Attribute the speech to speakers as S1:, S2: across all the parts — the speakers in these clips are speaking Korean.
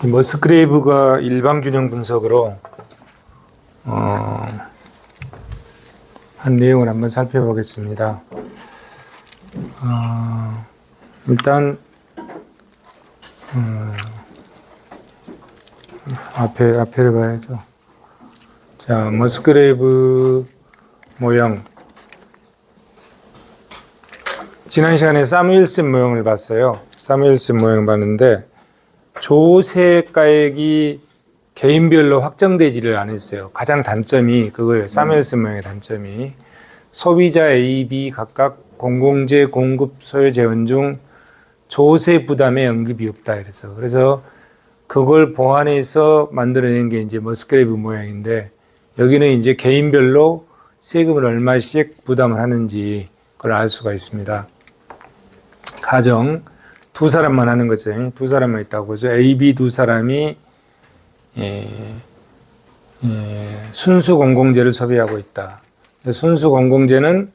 S1: 머스그레이브가 일반균형 분석으로 한 내용을 한번 살펴보겠습니다. 일단 앞에를 봐야죠. 자, 머스그레이브 모형. 지난 시간에 사무엘슨 모형을 봤어요. 사무엘슨 모형을 봤는데 조세가액이 개인별로 확정되지를 않았어요. 가장 단점이 그거예요. 사무엘슨 모형의 단점이 소비자 A, B 각각 공공재, 공급, 소요, 재원 중 조세 부담의 언급이 없다. 그래서 그걸 보완해서 만들어낸 게 이제 머스그레이브 모양인데 여기는 이제 개인별로 세금을 얼마씩 부담을 하는지 그걸 알 수가 있습니다. 가정 두 사람만 하는 거죠. 두 사람만 있다고 보죠. A, B 두 사람이 순수 공공재를 소비하고 있다. 순수 공공재는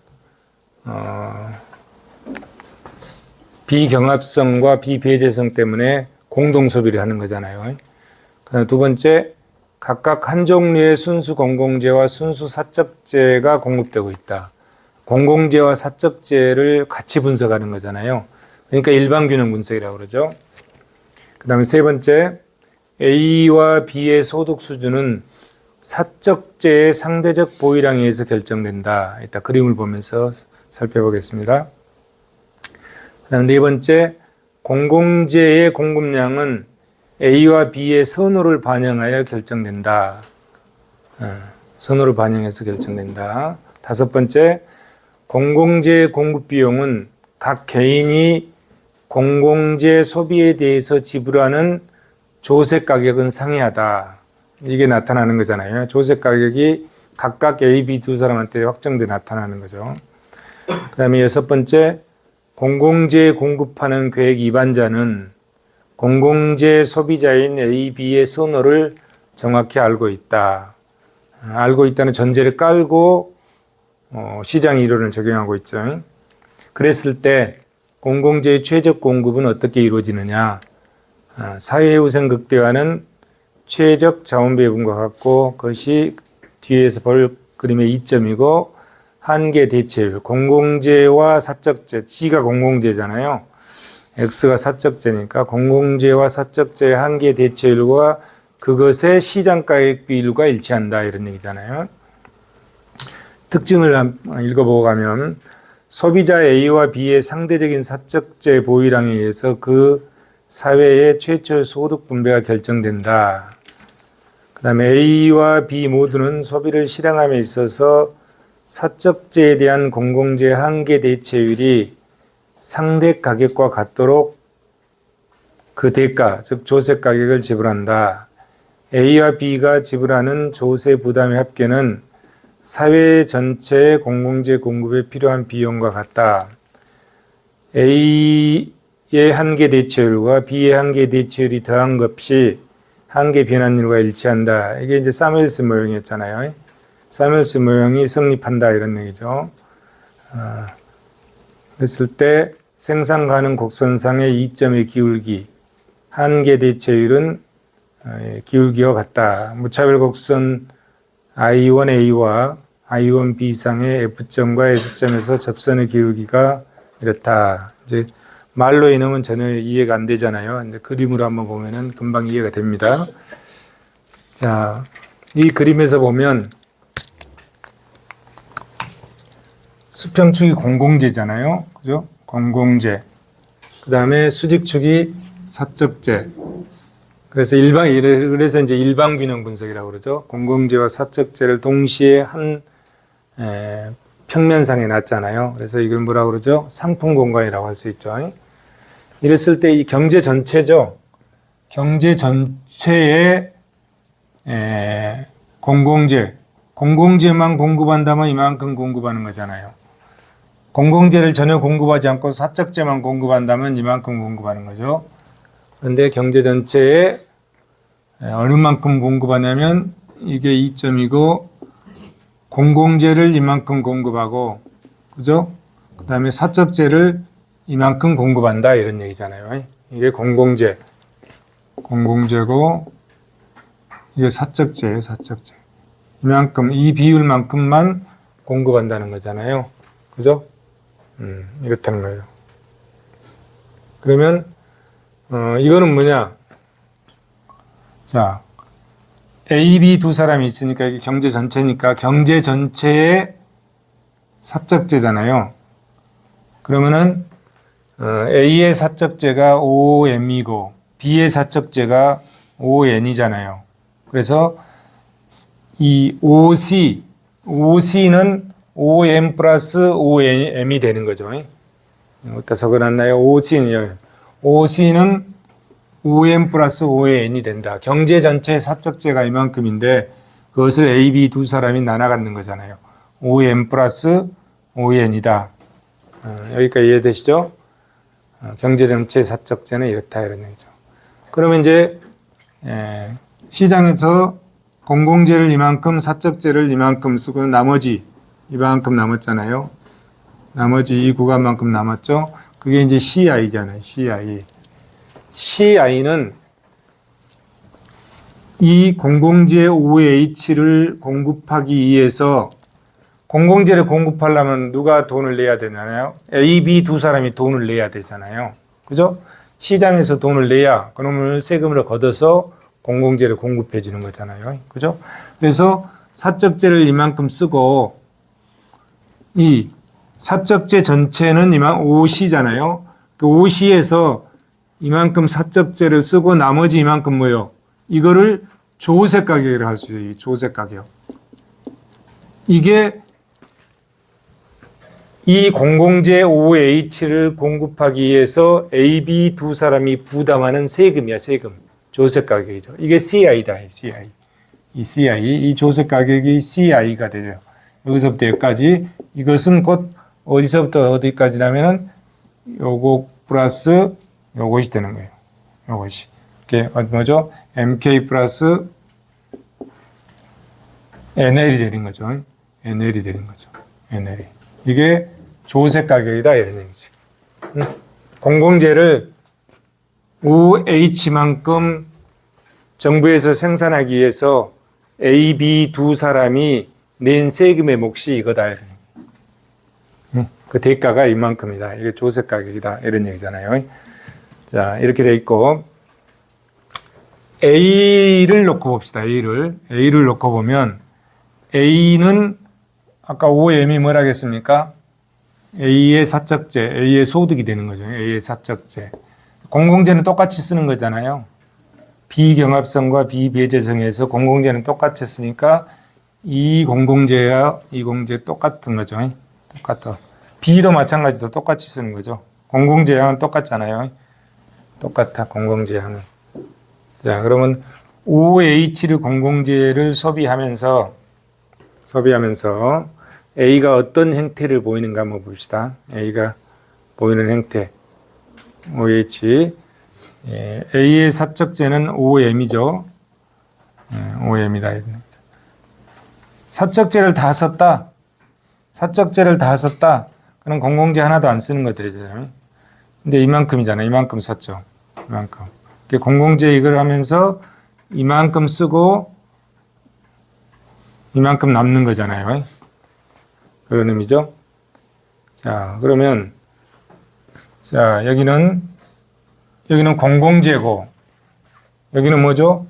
S1: 비경합성과 비배제성 때문에 공동 소비를 하는 거잖아요. 그다음 두 번째, 각각 한 종류의 순수 공공재와 순수 사적재가 공급되고 있다. 공공재와 사적재를 같이 분석하는 거잖아요. 그러니까 일반균형 분석이라고 그러죠. 그 다음에 세 번째, A와 B의 소득 수준은 사적재의 상대적 보유량에 의해서 결정된다. 이따 그림을 보면서 살펴보겠습니다. 그 다음 네 번째, 공공재의 공급량은 A와 B의 선호를 반영하여 결정된다. 선호를 반영해서 결정된다. 다섯 번째, 공공재 공급 비용은 각 개인이 공공재 소비에 대해서 지불하는 조세 가격은 상이하다. 이게 나타나는 거잖아요. 조세 가격이 각각 A, B 두 사람한테 확정돼 나타나는 거죠. 그 다음에 여섯 번째, 공공재 공급하는 계획 위반자는 공공재 소비자인 A, B의 선호를 정확히 알고 있다. 알고 있다는 전제를 깔고 시장 이론을 적용하고 있죠. 그랬을 때 공공재의 최적 공급은 어떻게 이루어지느냐. 사회우선 극대화는 최적 자원 배분과 같고 그것이 뒤에서 볼 그림의 이점이고 한계 대체율, 공공재와 사적재, G가 공공재잖아요. X가 사적재니까 공공재와 사적재의 한계 대체율과 그것의 시장가액 비율과 일치한다 이런 얘기잖아요. 특징을 읽어보고 가면 소비자 A와 B의 상대적인 사적재 보유량에 의해서 그 사회의 최초 소득 분배가 결정된다. 그 다음에 A와 B 모두는 소비를 실행함에 있어서 사적재에 대한 공공재 한계 대체율이 상대 가격과 같도록 그 대가, 즉 조세 가격을 지불한다. A와 B가 지불하는 조세 부담의 합계는 사회 전체의 공공재 공급에 필요한 비용과 같다. A의 한계 대체율과 B의 한계 대체율이 더한 값이 한계 변환율과 일치한다. 이게 이제 사무엘슨 모형이었잖아요. 사무엘슨 모형이 성립한다 이런 얘기죠. 그랬을 때 생산 가능 곡선상의 이점의 기울기, 한계 대체율은 기울기와 같다. 무차별 곡선 I1A와 I1B상의 F점과 S점에서 접선의 기울기가 이렇다. 이제 말로 이놈은 전혀 이해가 안 되잖아요. 이제 그림으로 한번 보면은 금방 이해가 됩니다. 자, 이 그림에서 보면 수평축이 공공재잖아요. 그죠? 공공재. 그 다음에 수직축이 사적재. 그래서 그래서 이제 일반균형 분석이라고 그러죠. 공공재와 사적재를 동시에 한 평면상에 놨잖아요. 그래서 이걸 뭐라고 그러죠? 상품 공간이라고 할 수 있죠. 이랬을 때 이 경제 전체죠. 경제 전체의 공공재만 공급한다면 이만큼 공급하는 거잖아요. 공공재를 전혀 공급하지 않고 사적재만 공급한다면 이만큼 공급하는 거죠. 그런데 경제 전체에 어느 만큼 공급하냐면 이게 2점이고 공공재를 이만큼 공급하고 그죠? 그 다음에 사적재를 이만큼 공급한다 이런 얘기잖아요. 이게 공공재 공공재고 이게 사적재예요, 사적재. 이만큼, 이 비율만큼만 공급한다는 거잖아요. 그죠? 이렇다는 거예요. 그러면, 이거는 뭐냐? 자, A, B 두 사람이 있으니까 이게 경제 전체니까 경제 전체의 사적재잖아요. 그러면은, A의 사적재가 OM이고, B의 사적재가 ON이잖아요. 그래서 이 OC는 OM 플러스 OM이 되는 거죠. 어디다 적어놨나요? OC는 OM 플러스 ON이 된다. 경제 전체 사적재가 이만큼인데 그것을 A, B 두 사람이 나눠 갖는 거잖아요. OM 플러스 ON이다. 여기까지 이해되시죠? 경제 전체 사적재는 이렇다 이런 얘기죠. 그러면 이제 시장에서 공공재를 이만큼, 사적재를 이만큼 쓰고 나머지 이만큼 남았잖아요. 나머지 이 구간만큼 남았죠. 그게 이제 CI잖아요. CI. CI는 이 공공재 OH를 공급하기 위해서 공공재를 공급하려면 누가 돈을 내야 되나요? A, B 두 사람이 돈을 내야 되잖아요. 그죠? 시장에서 돈을 내야 그놈을 세금을 걷어서 공공재를 공급해 주는 거잖아요. 그죠? 그래서 사적재를 이만큼 쓰고 이 사적재 전체는 OC잖아요. 그 OC에서 이만큼 사적재를 쓰고 나머지 이만큼 뭐요? 이거를 조세 가격이라고 할 수 있어요. 이 조세 가격. 이게 이 공공재 OH를 공급하기 위해서 A, B 두 사람이 부담하는 세금이야, 세금. 조세 가격이죠. 이게 CI다, CI. 이 CI, 이 조세 가격이 CI가 되죠. 여기서부터 여기까지. 이것은 곧 어디서부터 어디까지냐면은 요거 플러스 요것이 되는 거예요. 요것이. 이게 뭐죠? MK 플러스 NL이 되는 거죠. NL이 되는 거죠. NL이. 이게 조세 가격이다 이런 얘기죠. 공공재를 OH만큼 정부에서 생산하기 위해서 A, B 두 사람이 낸 세금의 몫이 이거다. 그 대가가 이만큼이다. 이게 조세 가격이다. 이런 얘기잖아요. 자, 이렇게 돼 있고 A를 놓고 봅시다. A를 놓고 보면 A는 아까 OM이 뭐라겠습니까? A의 사적재, A의 소득이 되는 거죠. A의 사적재. 공공재는 똑같이 쓰는 거잖아요. 비경합성과 비배제성에서 공공재는 똑같이 쓰니까 이 공공재와 이 공재 똑같은 거죠. 똑같아. B도 마찬가지로 똑같이 쓰는 거죠. 공공재량은 똑같잖아요. 똑같아, 공공재량은. 자, 그러면 OH를 공공재를 소비하면서 A가 어떤 행태를 보이는가 한번 봅시다. A가 보이는 행태. OH. A의 사적재는 OM이죠. OM이다. 사적재를 다 썼다. 그럼 공공재 하나도 안 쓰는 것들이잖아요. 근데 이만큼이잖아요. 이만큼 썼죠. 이만큼. 공공재 이걸 하면서 이만큼 쓰고 이만큼 남는 거잖아요. 그런 의미죠. 자, 그러면 자, 여기는 공공재고 여기는 뭐죠?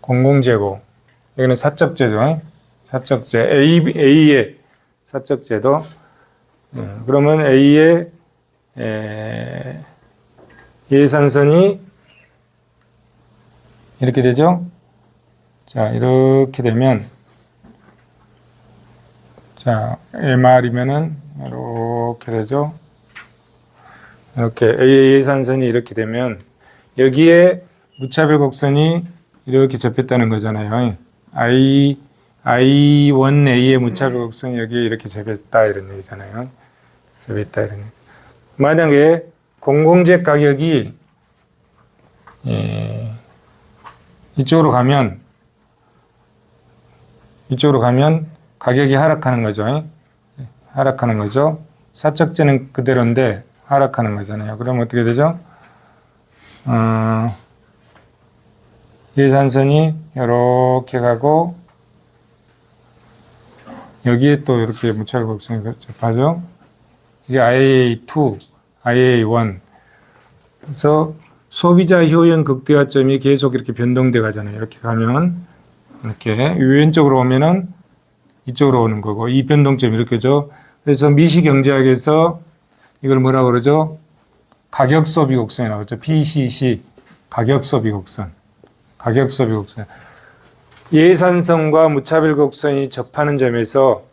S1: 공공재고 여기는 사적재죠. 사적재 A의 사적재도 그러면 A의 예산선이 이렇게 되죠. 자, 이렇게 되면 자, MR이면은 이렇게 되죠. 이렇게 A의 예산선이 이렇게 되면 여기에 무차별 곡선이 이렇게 접혔다는 거잖아요. I1A의 무차별 곡선이 여기에 이렇게 접혔다 이런 얘기잖아요. 접혔다 이런 얘기. 만약에 공공재 가격이 이쪽으로 가면 가격이 하락하는 거죠. 하락하는 거죠. 사적재는 그대로인데 하락하는 거잖아요. 그럼 어떻게 되죠? 예산선이 이렇게 가고 여기에 또 이렇게 무차별곡선이 접하죠. 이게 IAA2, IAA1. 그래서 소비자 효용 극대화점이 계속 이렇게 변동돼 가잖아요. 이렇게 가면 이렇게 왼쪽으로 오면은 이쪽으로 오는 거고 이 변동점이 이렇게죠. 그래서 미시경제학에서 이걸 뭐라고 그러죠? 가격소비곡선이 나오죠. PCC, 가격소비곡선. 가격소비곡선. 예산선과 무차별곡선이 접하는 점에서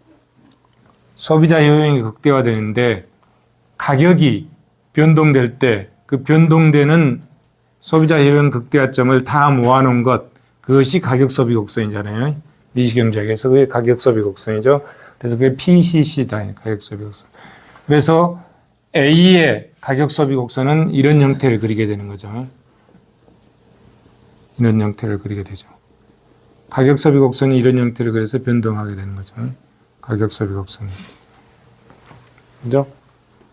S1: 소비자 효용이 극대화되는데 가격이 변동될 때 그 변동되는 소비자 효용 극대화점을 다 모아놓은 것, 그것이 가격소비곡선이잖아요. 미시경제학에서 그게 가격소비곡선이죠. 그래서 그게 PCC다. 가격소비곡선. 그래서 A의 가격소비곡선은 이런 형태를 그리게 되는 거죠. 이런 형태를 그리게 되죠. 가격소비곡선이 이런 형태를 그려서 변동하게 되는 거죠. 가격소비곡선이. 그죠?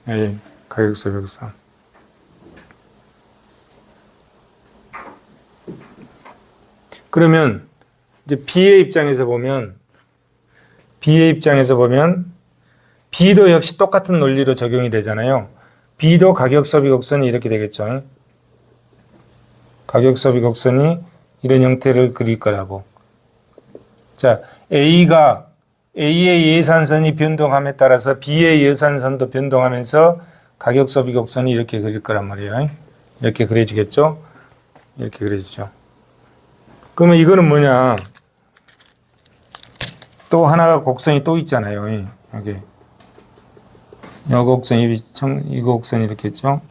S1: A, 가격소비곡선. 그러면 이제 B의 입장에서 보면 B도 역시 똑같은 논리로 적용이 되잖아요. B도 가격소비곡선이 이렇게 되겠죠. 가격소비곡선이 이런 형태를 그릴 거라고. 자, A의 예산선이 변동함에 따라서 B의 예산선도 변동하면서 가격소비곡선이 이렇게 그릴 거란 말이에요. 이렇게 그려지겠죠? 이렇게 그려지죠. 그러면 이거는 뭐냐? 또 하나가 곡선이 또 있잖아요. 여기. 이 곡선이 이렇게 있죠?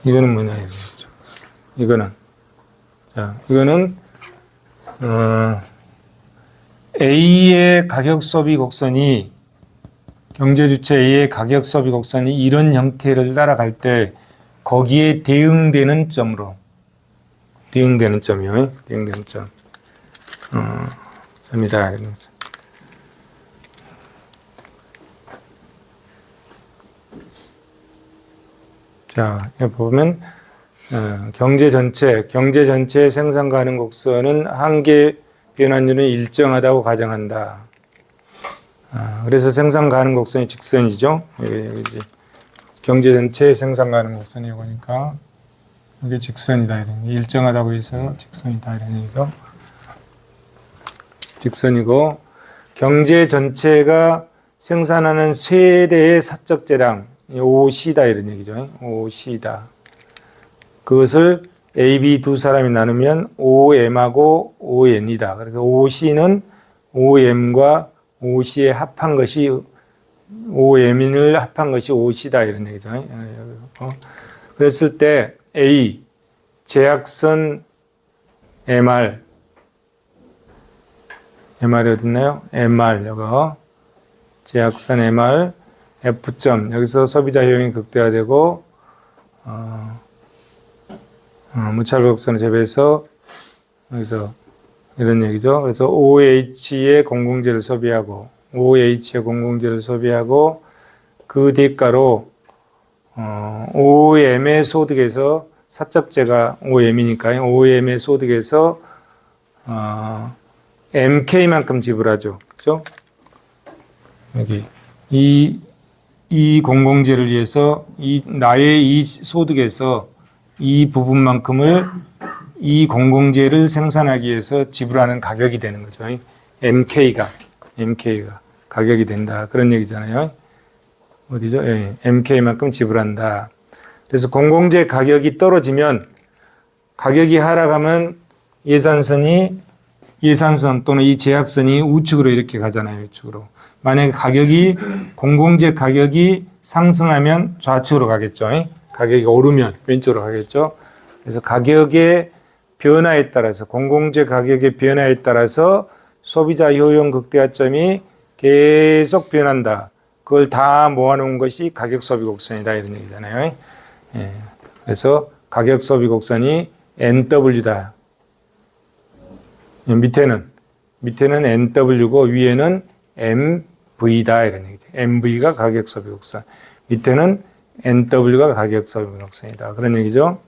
S1: 이거는 뭐냐? 이거는. 자, 이거는, A의 가격소비 곡선이, 경제주체 A의 가격소비 곡선이 이런 형태를 따라갈 때 거기에 대응되는 점이요. 대응되는 점. 점이다. 자, 여기 보면, 경제 전체의 생산 가능 곡선은 한계 변환율은 일정하다고 가정한다. 그래서 생산 가능 곡선이 직선이죠. 여기 경제 전체의 생산 가능 곡선이 이거니까 이게 직선이다. 일정하다고 해서 직선이다. 이런 얘기죠. 직선이고 경제 전체가 생산하는 세대의 사적 재량 OC다 이런 얘기죠. OC다. 그것을 A, B 두 사람이 나누면 OM하고 ON이다. 그래서 OC는 OM과 OC에 합한 것이 OM을 합한 것이 OC다 이런 얘기죠. 그랬을 때 A 제약선 MR이 어딨나요? MR 이거 제약선 MR F점 여기서 소비자 효용이 극대화되고 무차별곡선을 제외해서 여기서 이런 얘기죠. 그래서 OH의 공공재를 소비하고 그 대가로 OM의 소득에서 사적재가 OM이니까요. OM의 소득에서 MK만큼 지불하죠. 그죠? 여기 이 공공재를 위해서 나의 이 소득에서 이 부분만큼을 이 공공재를 생산하기 위해서 지불하는 가격이 되는 거죠. MK가 가격이 된다. 그런 얘기잖아요. 어디죠? 예, MK만큼 지불한다. 그래서 공공재 가격이 떨어지면 가격이 하락하면 예산선 또는 이 제약선이 우측으로 이렇게 가잖아요. 우측으로. 만약에 공공재 가격이 상승하면 좌측으로 가겠죠. 가격이 오르면 왼쪽으로 가겠죠. 그래서 가격의 변화에 따라서 공공재 가격의 변화에 따라서 소비자 효용 극대화점이 계속 변한다. 그걸 다 모아놓은 것이 가격소비곡선이다 이런 얘기잖아요. 예. 그래서 가격소비곡선이 NW다. 밑에는 NW고 위에는 MV다 이런 얘기죠. MV가 가격소비곡선. 밑에는 NW가 가격소비곡선이다. 그런 얘기죠.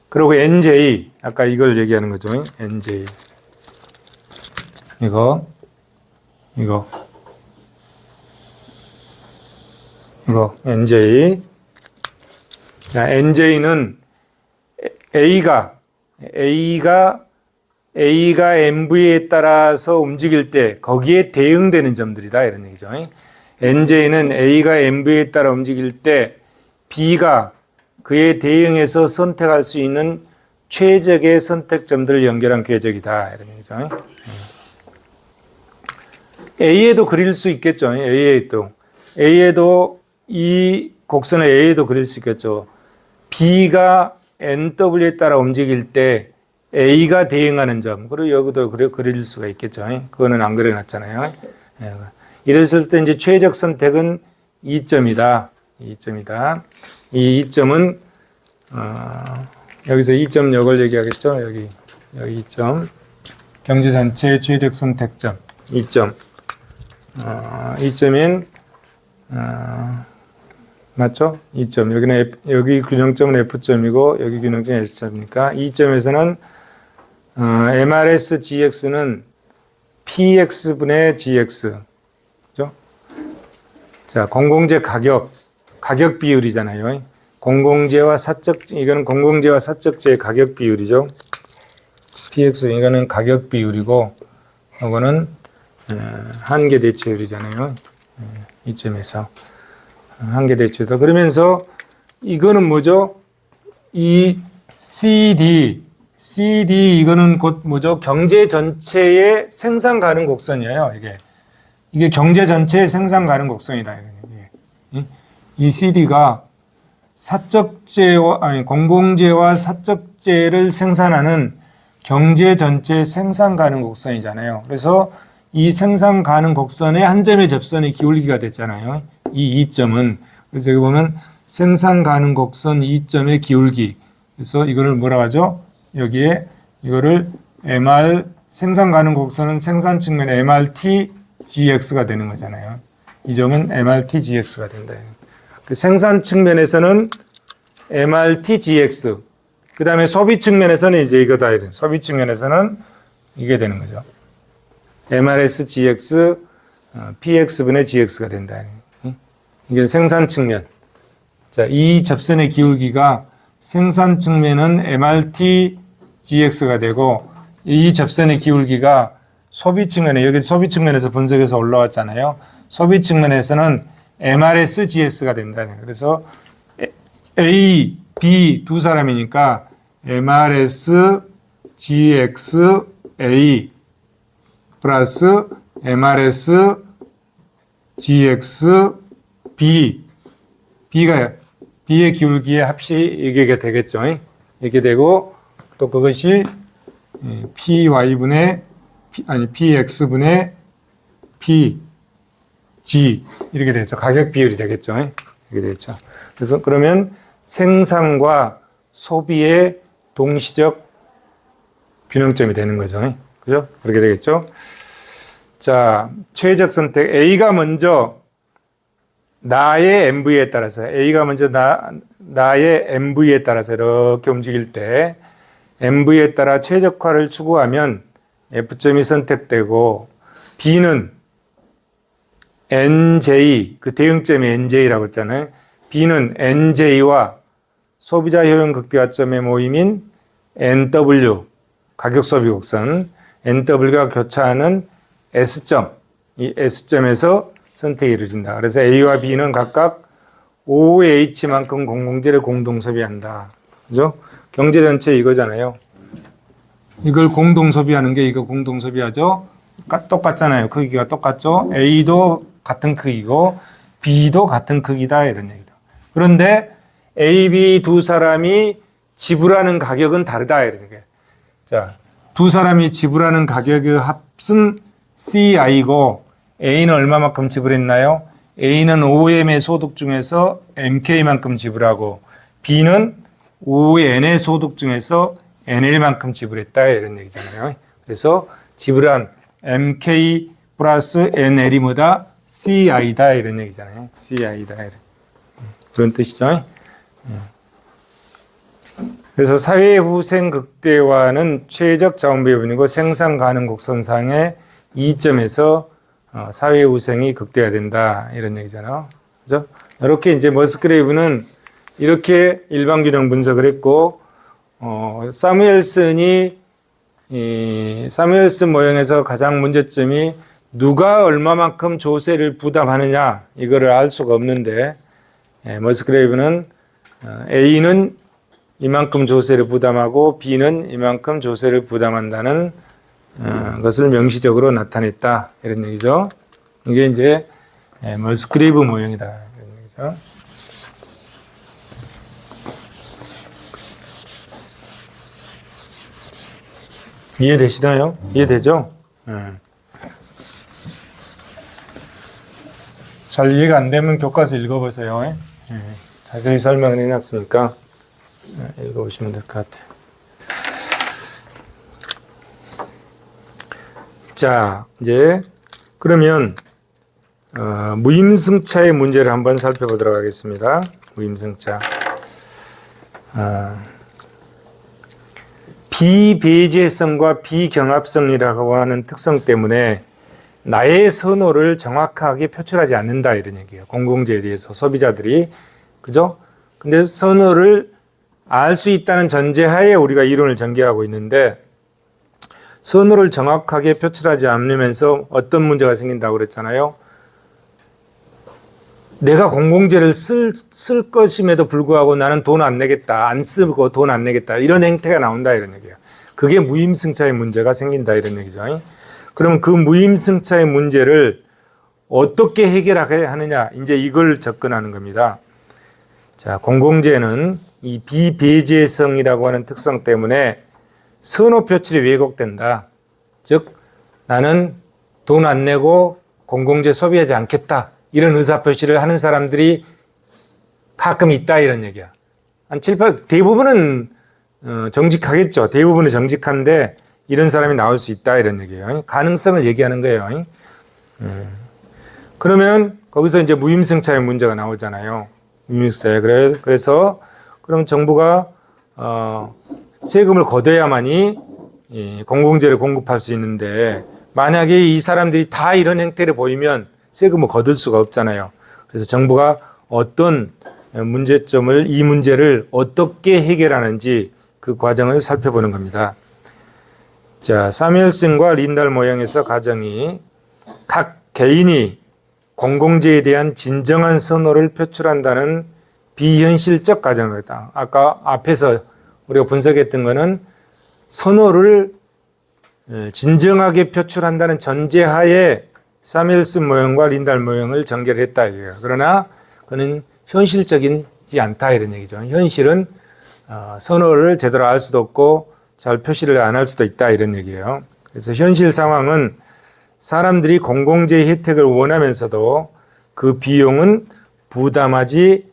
S1: 그리고 NJ, 아까 이걸 얘기하는 거죠. NJ. 이거 NJ. 자, NJ는 A가 MV에 따라서 움직일 때 거기에 대응되는 점들이다 이런 얘기죠. NJ는 A가 MV에 따라 움직일 때 B가 그에 대응해서 선택할 수 있는 최적의 선택점들을 연결한 궤적이다 이런 얘기죠. A에도 그릴 수 있겠죠. A에도 이 곡선을 A에도 그릴 수 있겠죠. B가 NW에 따라 움직일 때 A가 대응하는 점, 그리고 여기도 그릴 수가 있겠죠. 그거는 안 그려놨잖아요. 이랬을 때 이제 최적 선택은 2점이다. 이 2점은 여기서 2점 이걸 얘기하겠죠. 여기 2점. 경제 전체의 최적 선택점 2점. 2점인 맞죠? 2점. 여기 균형점은 F점이고 여기 균형점은 S점이니까 2점에서는 MRS GX는 PX분의 GX. 그죠? 자, 공공재 가격 비율이잖아요. 이거는 공공재와 사적재의 가격 비율이죠. PX, 이거는 가격 비율이고, 이거는 한계 대체율이잖아요. 이점에서. 한계 대체율이다. 그러면서, 이거는 뭐죠? 이 CD, 이거는 곧 뭐죠? 경제 전체의 생산 가능 곡선이에요, 이게 경제 전체의 생산 가능 곡선이다. 이 CD가 공공재와 사적재를 생산하는 경제 전체 생산 가능 곡선이잖아요. 그래서 이 생산 가능 곡선의 한 점의 접선의 기울기가 됐잖아요. 이 2점은. 그래서 여기 보면 생산 가능 곡선 2점의 기울기. 그래서 이거를 뭐라고 하죠? 여기에 이거를 MR 생산 가능 곡선은 생산 측면에 MRT GX가 되는 거잖아요. 이 점은 MRT GX가 된다. 그 생산 측면에서는 MRT GX. 그 다음에 소비 측면에서는 이제 이거다. 소비 측면에서는 이게 되는 거죠. MRS GX, PX분의 GX가 된다. 이게 생산 측면. 자, 이 접선의 기울기가 생산 측면은 MRT GX가 되고 이 접선의 기울기가 소비 측면에, 여기 소비 측면에서 분석해서 올라왔잖아요. 소비 측면에서는 MRS GX가 된다. 그래서 A, B 두 사람이니까 MRS GX A 플러스 MRS GX B. B의 기울기의 합이 이게 되겠죠. 이렇게 되고 또 그것이 PX분의 PG 이렇게 되죠. 가격 비율이 되겠죠. 이렇게 되겠죠. 그래서 그러면 생산과 소비의 동시적 균형점이 되는 거죠. 그죠? 그렇게 되겠죠. 자, 최적 선택 A가 먼저 나의 MV에 따라서 나의 MV에 따라서 이렇게 움직일 때 MV에 따라 최적화를 추구하면 F점이 선택되고 B는 NJ, 그 대응점이 NJ라고 했잖아요. B는 NJ와 소비자 효용 극대화점의 모임인 NW, 가격 소비 곡선, NW가 교차하는 S점, 이 S점에서 선택이 이루어진다. 그래서 A와 B는 각각 OH만큼 공공재를 공동 소비한다. 그죠? 경제 전체 이거잖아요. 이걸 공동 소비하는 게 이거 공동 소비하죠? 똑같잖아요. 크기가 똑같죠? A도 같은 크기고 B도 같은 크기다. 이런 얘기다. 그런데 A, B 두 사람이 지불하는 가격은 다르다. 이런 얘기. 자, 두 사람이 지불하는 가격의 합은 CI고 A는 얼마만큼 지불했나요? A는 OM의 소득 중에서 MK만큼 지불하고 B는 ON의 소득 중에서 NL만큼 지불했다 이런 얘기잖아요. 그래서 지불한 MK 플러스 NL이 뭐다? CI다 이런 얘기잖아요. CI다 이런. 그런 뜻이죠. 그래서 사회 후생 극대화는 최적 자원 배분이고 생산 가능 곡선상의 이점에서 사회 후생이 극대화된다 이런 얘기잖아요. 그죠? 이렇게 이제 머스크레이브는 이렇게 일반 균형 분석을 했고 사무엘슨이 이 사무엘슨 모형에서 가장 문제점이 누가 얼마만큼 조세를 부담하느냐 이거를 알 수가 없는데 머스크레이브는 A는 이만큼 조세를 부담하고 B는 이만큼 조세를 부담한다는 것을 명시적으로 나타냈다 이런 얘기죠. 이게 이제 머스크레이브 모형이다 이런 얘기죠. 이해되시나요? 이해되죠? 잘 이해가 안 되면 교과서 읽어보세요. 자세히 설명을 해놨으니까 읽어보시면 될 것 같아요. 자, 이제 그러면 무임승차의 문제를 한번 살펴보도록 하겠습니다. 무임승차. 비배제성과 비경합성이라고 하는 특성 때문에 나의 선호를 정확하게 표출하지 않는다 이런 얘기예요. 공공재에 대해서 소비자들이 그죠? 근데 선호를 알 수 있다는 전제하에 우리가 이론을 전개하고 있는데 선호를 정확하게 표출하지 않으면서 어떤 문제가 생긴다고 그랬잖아요. 내가 공공재를 쓸 것임에도 불구하고 나는 돈 안 내겠다. 안 쓰고 돈 안 내겠다. 이런 행태가 나온다 이런 얘기예요. 그게 무임승차의 문제가 생긴다 이런 얘기죠. 그럼 그 무임승차의 문제를 어떻게 해결하게 하느냐. 이제 이걸 접근하는 겁니다. 자, 공공재는 이 비배제성이라고 하는 특성 때문에 선호 표출이 왜곡된다. 즉 나는 돈 안 내고 공공재 소비하지 않겠다. 이런 의사표시를 하는 사람들이 가끔 있다 이런 얘기야. 한 7, 8, 대부분은 정직하겠죠. 대부분은 정직한데 이런 사람이 나올 수 있다 이런 얘기예요. 가능성을 얘기하는 거예요. 그러면 거기서 이제 무임승차의 문제가 나오잖아요. 무임승차. 그래서 그럼 정부가 세금을 걷어야만이 공공재를 공급할 수 있는데 만약에 이 사람들이 다 이런 행태를 보이면 세금을 거둘 수가 없잖아요. 그래서 정부가 어떤 문제점을 이 문제를 어떻게 해결하는지 그 과정을 살펴보는 겁니다. 자, 사무엘슨과 린달 모형에서 가정이 각 개인이 공공재에 대한 진정한 선호를 표출한다는 비현실적 가정이다. 아까 앞에서 우리가 분석했던 거는 선호를 진정하게 표출한다는 전제하에 사무엘슨 모형과 린달 모형을 전개를 했다 이거예요. 그러나 그는 현실적이지 않다 이런 얘기죠. 현실은 선호를 제대로 알 수도 없고 잘 표시를 안 할 수도 있다 이런 얘기예요. 그래서 현실 상황은 사람들이 공공재 혜택을 원하면서도 그 비용은 부담하지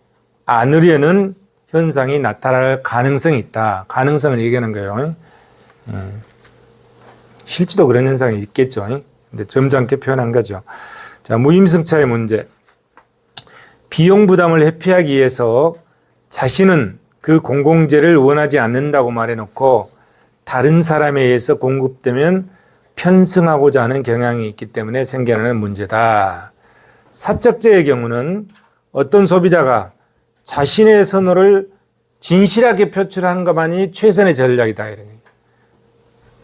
S1: 않으려는 현상이 나타날 가능성이 있다. 가능성을 얘기하는 거예요. 실제로 그런 현상이 있겠죠. 근데 점잖게 표현한 거죠. 자, 무임승차의 문제. 비용 부담을 회피하기 위해서 자신은 그 공공재를 원하지 않는다고 말해놓고 다른 사람에 의해서 공급되면 편승하고자 하는 경향이 있기 때문에 생겨나는 문제다. 사적재의 경우는 어떤 소비자가 자신의 선호를 진실하게 표출한 것만이 최선의 전략이다. 이런 얘기.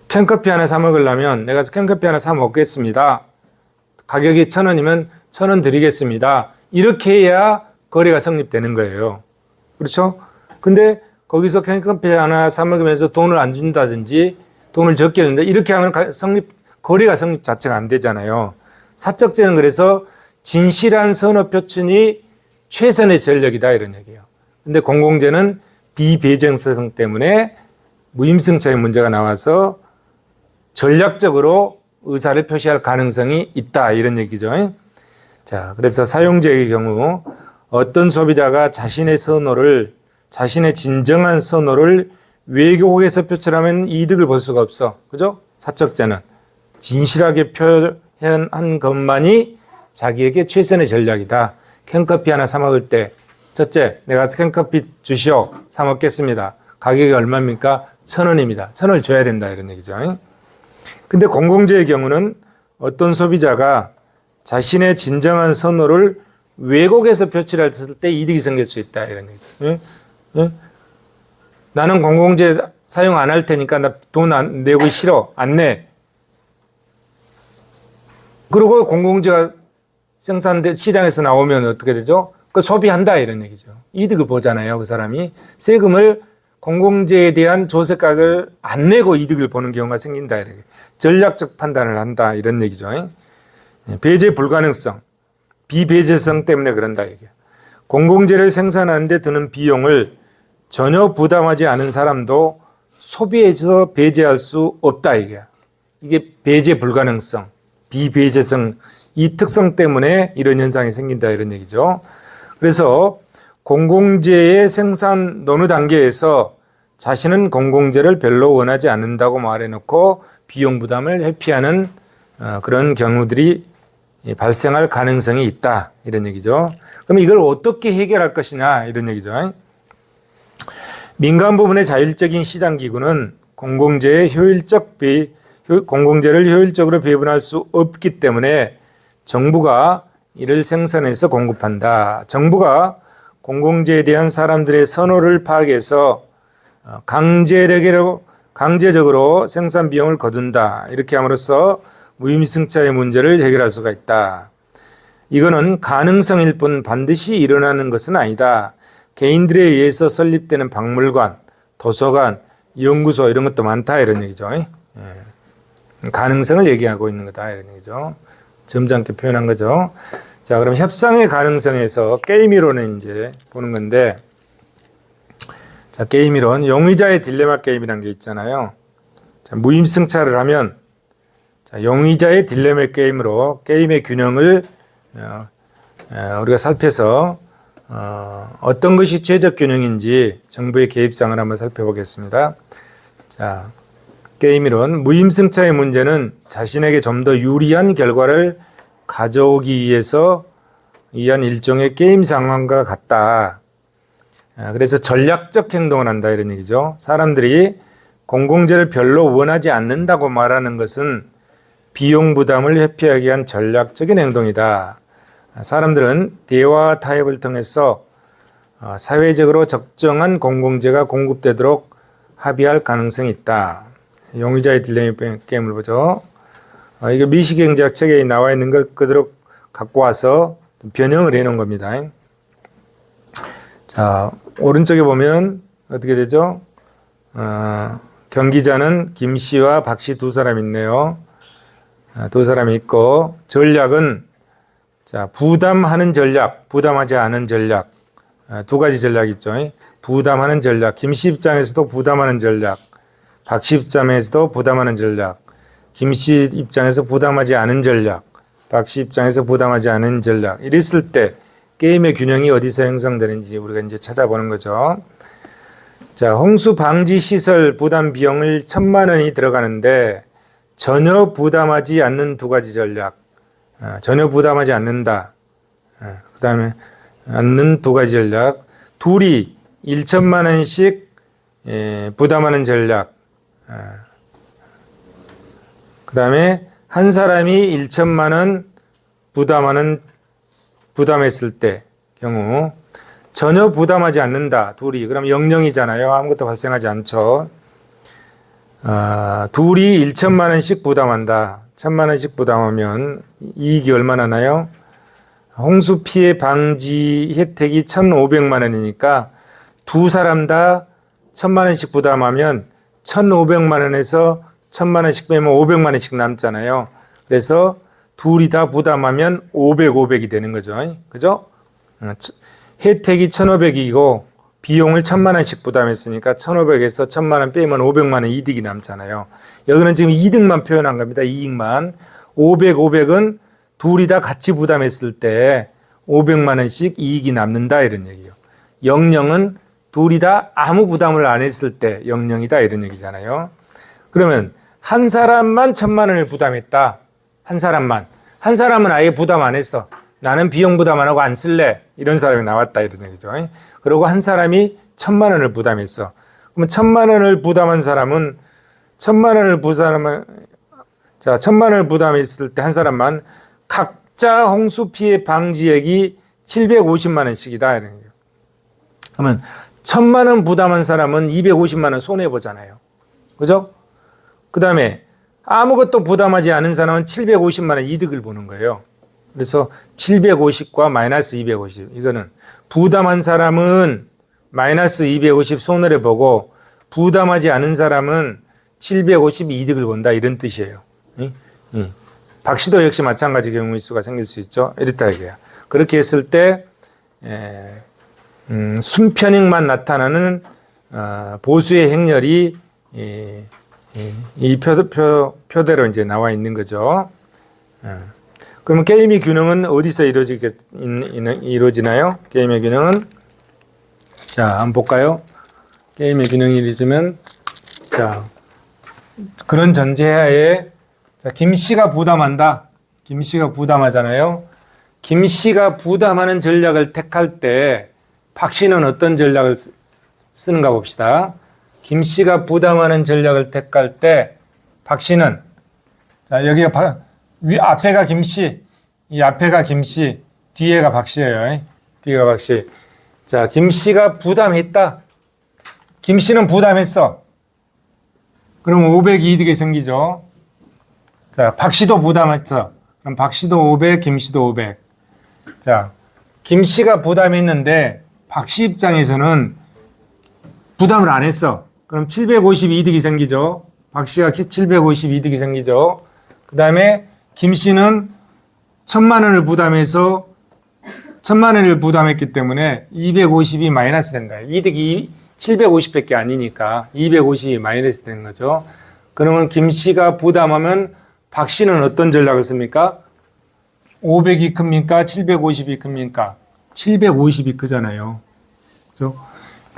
S1: 캔커피 하나 사 먹으려면 내가 캔커피 하나 사 먹겠습니다. 가격이 1,000원이면 1,000원 드리겠습니다. 이렇게 해야 거래가 성립되는 거예요. 그렇죠? 근데 거기서 캔커피 하나 사 먹으면서 돈을 안 준다든지 돈을 적게 준다. 이렇게 하면 거래가 성립 자체가 안 되잖아요. 사적재는 그래서 진실한 선호 표출이 최선의 전략이다 이런 얘기예요. 근데 공공재는 비배정성 때문에 무임승차의 문제가 나와서 전략적으로 의사를 표시할 가능성이 있다 이런 얘기죠. 자, 그래서 사용자의 경우 어떤 소비자가 자신의 진정한 선호를 왜곡해서 표출하면 이득을 볼 수가 없어. 그죠? 사적재는 진실하게 표현한 것만이 자기에게 최선의 전략이다. 캔커피 하나 사 먹을 때 첫째, 내가 캔커피 주시오. 사 먹겠습니다. 가격이 얼마입니까? 1,000원입니다. 1,000원을 줘야 된다 이런 얘기죠. 근데 공공재의 경우는 어떤 소비자가 자신의 진정한 선호를 왜곡해서 표출했을 때 이득이 생길 수 있다 이런 얘기죠. 나는 공공재 사용 안 할 테니까 나 돈 안 내고 싫어. 안 내. 그리고 공공재가 생산돼 시장에서 나오면 어떻게 되죠? 그 소비한다 이런 얘기죠. 이득을 보잖아요. 그 사람이 세금을 공공재에 대한 조세가격을 안 내고 이득을 보는 경우가 생긴다 이렇게 전략적 판단을 한다 이런 얘기죠. 배제 불가능성, 비배제성 때문에 그런다 이게. 공공재를 생산하는 데 드는 비용을 전혀 부담하지 않은 사람도 소비에서 배제할 수 없다 이게. 이게 배제 불가능성, 비배제성 이 특성 때문에 이런 현상이 생긴다 이런 얘기죠. 그래서 공공재의 생산 논의 단계에서 자신은 공공재를 별로 원하지 않는다고 말해놓고 비용 부담을 회피하는 그런 경우들이 발생할 가능성이 있다 이런 얘기죠. 그럼 이걸 어떻게 해결할 것이냐 이런 얘기죠. 민간 부분의 자율적인 시장 기구는 공공재를 효율적으로 배분할 수 없기 때문에 정부가 이를 생산해서 공급한다. 정부가 공공재에 대한 사람들의 선호를 파악해서 강제적으로 생산 비용을 거둔다. 이렇게 함으로써 무임승차의 문제를 해결할 수가 있다. 이거는 가능성일 뿐 반드시 일어나는 것은 아니다. 개인들에 의해서 설립되는 박물관, 도서관, 연구소 이런 것도 많다 이런 얘기죠. 가능성을 얘기하고 있는 거다 이런 얘기죠. 점잖게 표현한 거죠. 자, 그럼 협상의 가능성에서 게임 이론을 이제 보는 건데, 자, 게임 이론, 용의자의 딜레마 게임이라는 게 있잖아요. 자, 무임승차를 하면, 자, 용의자의 딜레마 게임으로 게임의 균형을 우리가 살펴서 어떤 것이 최적 균형인지 정부의 개입상을 한번 살펴보겠습니다. 자, 게임 이론, 무임승차의 문제는 자신에게 좀 더 유리한 결과를 가져오기 위해서 위한 일종의 게임 상황과 같다. 그래서 전략적 행동을 한다 이런 얘기죠. 사람들이 공공재를 별로 원하지 않는다고 말하는 것은 비용 부담을 회피하기 위한 전략적인 행동이다. 사람들은 대화와 타협을 통해서 사회적으로 적정한 공공재가 공급되도록 합의할 가능성이 있다. 용의자의 딜레마 게임을 보죠. 이게 미시경제학 책에 나와 있는 걸 그대로 갖고 와서 변형을 해 놓은 겁니다. 자, 오른쪽에 보면 어떻게 되죠? 경기자는 김 씨와 박 씨 두 사람 있네요. 두 사람이 있고, 전략은 자, 부담하는 전략, 부담하지 않은 전략. 두 가지 전략이 있죠. 부담하는 전략. 김 씨 입장에서도 부담하는 전략. 박 씨 입장에서도 부담하는 전략. 김 씨 입장에서 부담하지 않은 전략. 박 씨 입장에서 부담하지 않은 전략. 이랬을 때 게임의 균형이 어디서 형성되는지 우리가 이제 찾아보는 거죠. 자, 홍수 방지 시설 부담 비용을 1,000만 원이 들어가는데 전혀 부담하지 않는 두 가지 전략. 전혀 부담하지 않는다. 그 다음에 않는 두 가지 전략. 둘이 1,000만 원씩 부담하는 전략. 그 다음에 한 사람이 1,000만 원 부담했을 때 경우 전혀 부담하지 않는다. 둘이. 그럼 0,0이잖아요. 아무것도 발생하지 않죠. 둘이 1,000만 원씩 부담한다. 1,000만 원씩 부담하면 이익이 얼마나 나요? 홍수 피해 방지 혜택이 1,500만 원이니까 두 사람 다 1,000만 원씩 부담하면 1,500만 원에서 1,000만 원씩 빼면 500만 원씩 남잖아요. 그래서 둘이 다 부담하면 500, 500이 되는 거죠. 그죠? 혜택이 1,500이고 비용을 1,000만 원씩 부담했으니까 1,500에서 1,000만 원 빼면 500만 원 이득이 남잖아요. 여기는 지금 이득만 표현한 겁니다. 이익만. 500, 500은 둘이 다 같이 부담했을 때 500만 원씩 이익이 남는다 이런 얘기예요. 0,0은 둘이 다 아무 부담을 안 했을 때 0,0이다 이런 얘기잖아요. 그러면 한 사람만 1,000만 원을 부담했다. 한 사람만. 한 사람은 아예 부담 안 했어. 나는 비용 부담 안 하고 안 쓸래. 이런 사람이 나왔다 이런 얘기죠. 그리고 한 사람이 1,000만 원을 부담했어. 그러면 1,000만 원을 부담한 사람은 1,000만 원을 부담했을 때 한 사람만 각자 홍수 피해 방지액이 750만 원씩이다 이런 거예요. 그러면 1,000만 원 부담한 사람은 250만 원 손해 보잖아요. 그죠? 그다음에 아무것도 부담하지 않은 사람은 750만 원 이득을 보는 거예요. 그래서 750과 마이너스 250 이거는 부담한 사람은 마이너스 250 손해를 보고 부담하지 않은 사람은 750 이득을 본다 이런 뜻이에요. 박씨도 역시 마찬가지 경우일 수가 생길 수 있죠. 이렇다 이거야. 그렇게 했을 때 순편익만 나타나는 보수의 행렬이 이 표대로 이제 나와 있는 거죠. 그러면 게임의 균형은 어디서 이루어지나요? 게임의 균형은 자 한번 볼까요? 게임의 균형이 이루어지면 자 그런 전제하에 자, 김씨가 부담한다. 김씨가 부담하잖아요. 김씨가 부담하는 전략을 택할 때 박씨는 어떤 전략을 쓰는가 봅시다. 김씨가 부담하는 전략을 택할 때 박씨는 자 여기가 앞에가 김씨, 이 앞에가 김씨, 뒤에가 박씨예요. 뒤에가 박씨. 자 김씨가 부담했다. 김씨는 부담했어. 그럼 500 이득이 생기죠. 자 박씨도 부담했어. 그럼 박씨도 500, 김씨도 500. 자 김씨가 부담했는데 박씨 입장에서는 부담을 안 했어. 그럼 750 이득이 생기죠. 박씨가 750 이득이 생기죠. 그 다음에 김씨는 1,000만 원을 부담해서 1,000만 원을 부담했기 때문에 250이 마이너스 된다. 이득이 750밖에 아니니까 250이 마이너스 되는 거죠. 그러면 김씨가 부담하면 박씨는 어떤 전략을 씁니까? 500이 큽니까? 750이 큽니까? 750이 크잖아요. 그렇죠?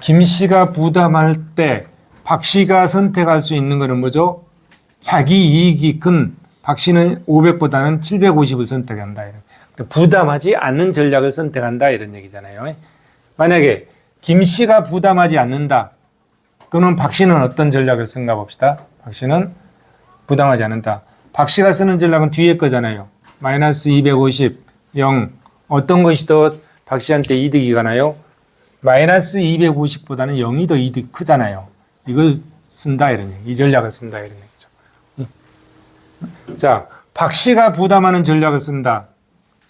S1: 김씨가 부담할 때 박씨가 선택할 수 있는 것은 뭐죠? 자기 이익이 큰 박씨는 500보다는 750을 선택한다. 부담하지 않는 전략을 선택한다 이런 얘기잖아요. 만약에 김씨가 부담하지 않는다. 그러면 박씨는 어떤 전략을 쓴가 봅시다. 박씨는 부담하지 않는다. 박씨가 쓰는 전략은 뒤에 거잖아요. 마이너스 250, 0. 어떤 것이 더 박씨한테 이득이 가나요? 마이너스 250보다는 0이 더 이득 크잖아요. 이걸 쓴다 이런 얘기. 이 전략을 쓴다 이런 얘기죠. 자, 박씨가 부담하는 전략을 쓴다.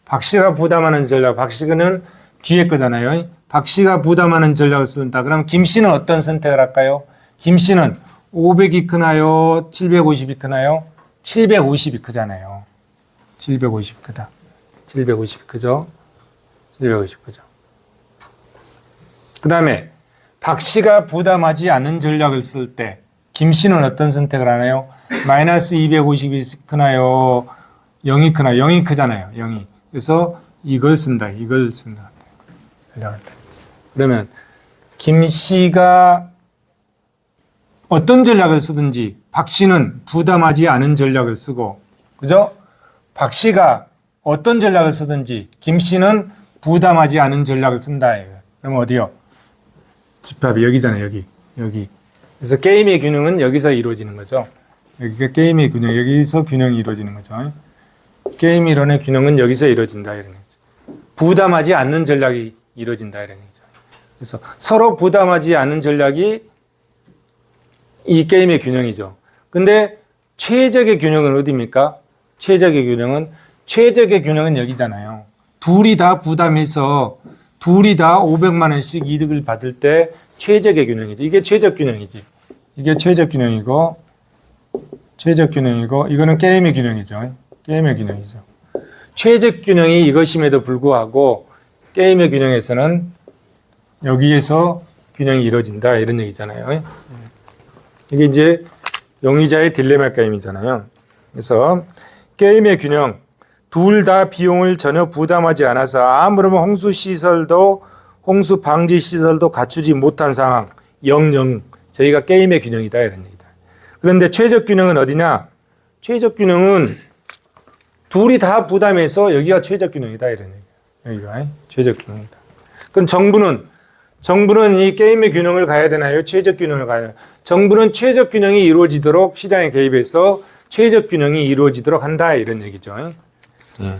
S1: 박씨가 부담하는 전략. 박씨는 뒤에 거잖아요. 박씨가 부담하는 전략을 쓴다. 그럼 김씨는 어떤 선택을 할까요? 김씨는 500이 크나요? 750이 크나요? 750이 크잖아요. 750 크다. 750 크죠? 750 크죠. 그 다음에 박씨가 부담하지 않은 전략을 쓸 때 김씨는 어떤 선택을 하나요? 마이너스 250이 크나요? 0이 크나요? 0이 크잖아요. 0이. 그래서 이걸 쓴다. 이걸 쓴다. 그러면 김씨가 어떤 전략을 쓰든지 박씨는 부담하지 않은 전략을 쓰고, 그죠? 박씨가 어떤 전략을 쓰든지 김씨는 부담하지 않은 전략을 쓴다. 그러면 어디요? 집합이 여기잖아요. 여기. 그래서 게임의 균형은 여기서 이루어지는 거죠. 여기가 게임의 균형, 여기서 균형이 이루어지는 거죠. 게임 이론의 균형은 여기서 이루어진다 이런 얘기죠. 부담하지 않는 전략이 이루어진다 이런 얘기죠. 그래서 서로 부담하지 않는 전략이 이 게임의 균형이죠. 근데 최적의 균형은 어디입니까? 최적의 균형은 여기잖아요. 둘이 다 부담해서 둘이 다 500만 원씩 이득을 받을 때 최적의 균형이죠. 이게 최적 균형이지. 이게 최적 균형이고 이거는 게임의 균형이죠. 게임의 균형이죠. 최적 균형이 이것임에도 불구하고 게임의 균형에서는 여기에서 균형이 이루어진다 이런 얘기잖아요. 이게 이제 용의자의 딜레마 게임이잖아요. 그래서 게임의 균형, 둘 다 비용을 전혀 부담하지 않아서 아무런 홍수 시설도 홍수 방지 시설도 갖추지 못한 상황, 0. 저희가 게임의 균형이다 이런 얘기다. 그런데 최적 균형은 어디냐? 최적 균형은 둘이 다 부담해서 여기가 최적 균형이다 이런 얘기야. 여기가 최적 균형이다. 그럼 정부는 정부는 이 게임의 균형을 가야 되나요? 최적 균형을 가야 되나요? 정부는 최적 균형이 이루어지도록 시장에 개입해서 최적 균형이 이루어지도록 한다 이런 얘기죠. 예.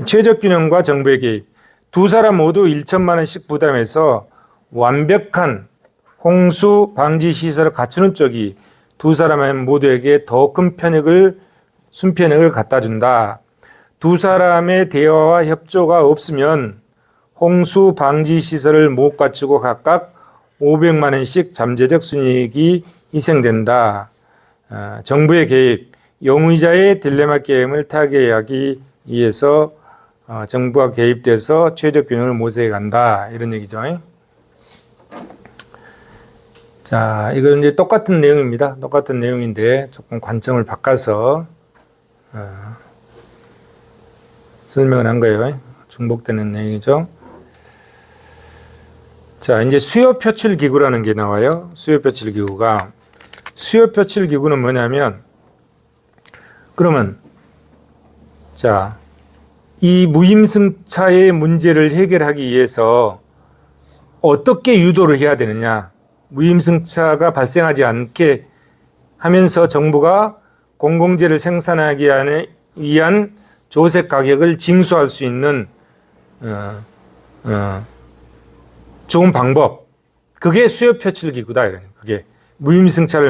S1: 최적 균형과 정부의 개입. 두 사람 모두 1천만 원씩 부담해서 완벽한 홍수 방지 시설을 갖추는 쪽이 두 사람 모두에게 더 큰 순편익을 갖다 준다. 두 사람의 대화와 협조가 없으면 홍수 방지 시설을 못 갖추고 각각 500만 원씩 잠재적 순이익이 희생된다. 정부의 개입, 영의자의 딜레마 게임을 타개하기 위해서 정부가 개입돼서 최적 균형을 모색해 간다. 이런 얘기죠. 자, 이건 이제 똑같은 내용입니다. 똑같은 내용인데 조금 관점을 바꿔서 설명을 한 거예요. 중복되는 내용이죠. 자, 이제 수요 표출 기구라는 게 나와요. 수요 표출 기구가. 수요 표출 기구는 뭐냐면, 그러면, 자, 이 무임승차의 문제를 해결하기 위해서 어떻게 유도를 해야 되느냐. 무임승차가 발생하지 않게 하면서 정부가 공공재를 생산하기 위한 조색 가격을 징수할 수 있는 좋은 방법. 그게 수요 표출 기구다. 그게 무임승차